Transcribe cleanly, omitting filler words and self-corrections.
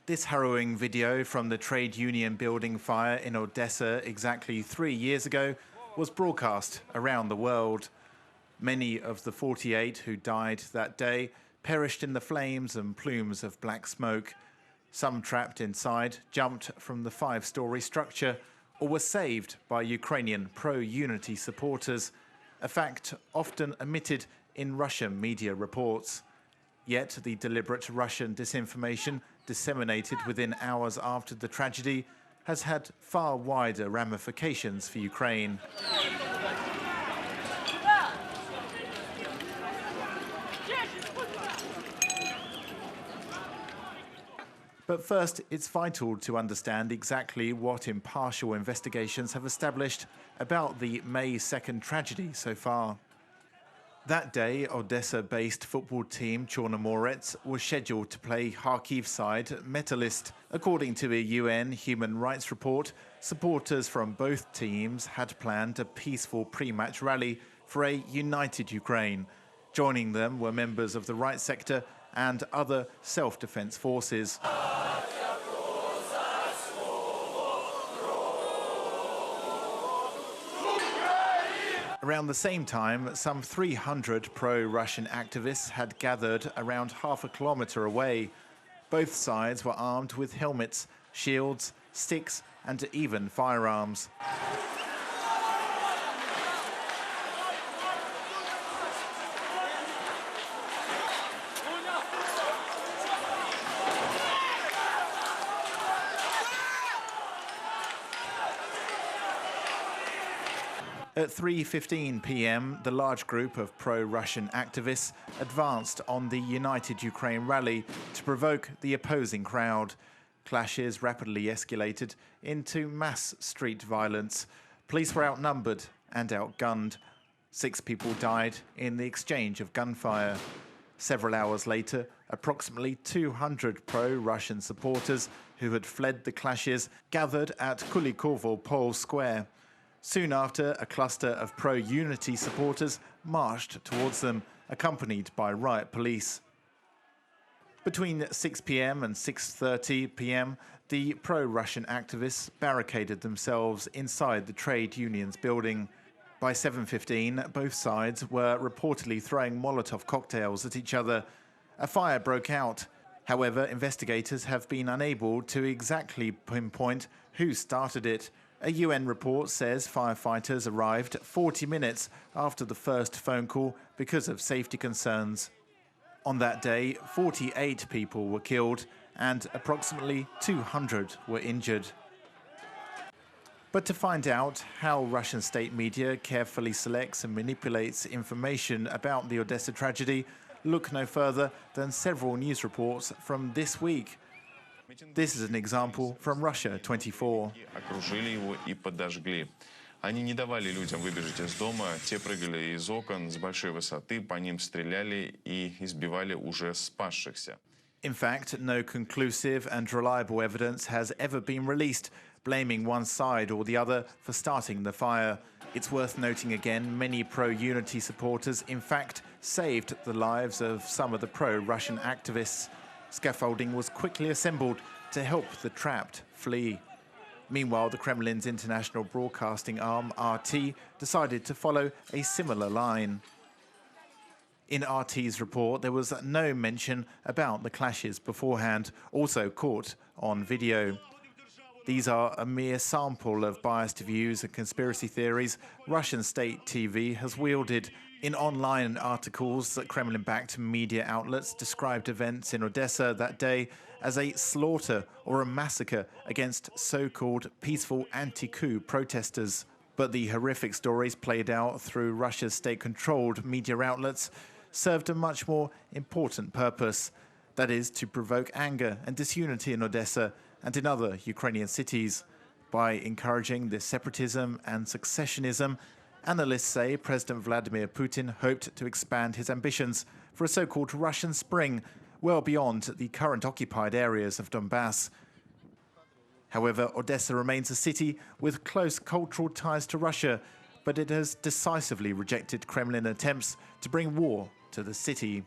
This harrowing video from the trade union building fire in Odesa exactly 3 years ago was broadcast around the world. Many of the 48 who died that day perished in the flames and plumes of black smoke. Some trapped inside jumped from the 5-story structure or were saved by Ukrainian pro-unity supporters, a fact often omitted in Russian media reports. Yet the deliberate Russian disinformation disseminated within hours after the tragedy has had far wider ramifications for Ukraine. But first, it's vital to understand exactly what impartial investigations have established about the May 2nd tragedy so far. That day, Odesa-based football team Chornomorets was scheduled to play Kharkiv side Metalist. According to a UN human rights report, supporters from both teams had planned a peaceful pre-match rally for a united Ukraine. Joining them were members of the right sector and other self-defense forces. Around the same time, some 300 pro-Russian activists had gathered around half a kilometre away. Both sides were armed with helmets, shields, sticks and even firearms. At 3:15 p.m, the large group of pro-Russian activists advanced on the United Ukraine rally to provoke the opposing crowd. Clashes rapidly escalated into mass street violence. Police were outnumbered and outgunned. 6 people died in the exchange of gunfire. Several hours later, approximately 200 pro-Russian supporters who had fled the clashes gathered at Kulikovo Pole Square. Soon after, a cluster of pro-unity supporters marched towards them, accompanied by riot police. Between 6 p.m. and 6:30 p.m, the pro-Russian activists barricaded themselves inside the trade union's building. By 7:15, both sides were reportedly throwing Molotov cocktails at each other. A fire broke out. However, investigators have been unable to exactly pinpoint who started it. A UN report says firefighters arrived 40 minutes after the first phone call because of safety concerns. On that day, 48 people were killed and approximately 200 were injured. But to find out how Russian state media carefully selects and manipulates information about the Odesa tragedy, look no further than several news reports from this week. This is an example from Russia 24. Окружили его и подожгли. Они не давали людям выбежать из дома, те прыгали из окон с большой высоты, по ним стреляли и избивали уже спасшихся. In fact, no conclusive and reliable evidence has ever been released, blaming one side or the other for starting the fire. It's worth noting again, many pro-unity supporters in fact saved the lives of some of the pro-Russian activists. Scaffolding was quickly assembled to help the trapped flee. Meanwhile, the Kremlin's international broadcasting arm, RT, decided to follow a similar line. In RT's report, there was no mention about the clashes beforehand, also caught on video. These are a mere sample of biased views and conspiracy theories Russian state TV has wielded. In online articles, Kremlin-backed media outlets described events in Odesa that day as a slaughter or a massacre against so-called peaceful anti-coup protesters. But the horrific stories played out through Russia's state-controlled media outlets served a much more important purpose. That is, to provoke anger and disunity in Odesa and in other Ukrainian cities. By encouraging this separatism and secessionism, analysts say President Vladimir Putin hoped to expand his ambitions for a so-called Russian Spring well beyond the current occupied areas of Donbass. However, Odesa remains a city with close cultural ties to Russia, but it has decisively rejected Kremlin attempts to bring war to the city.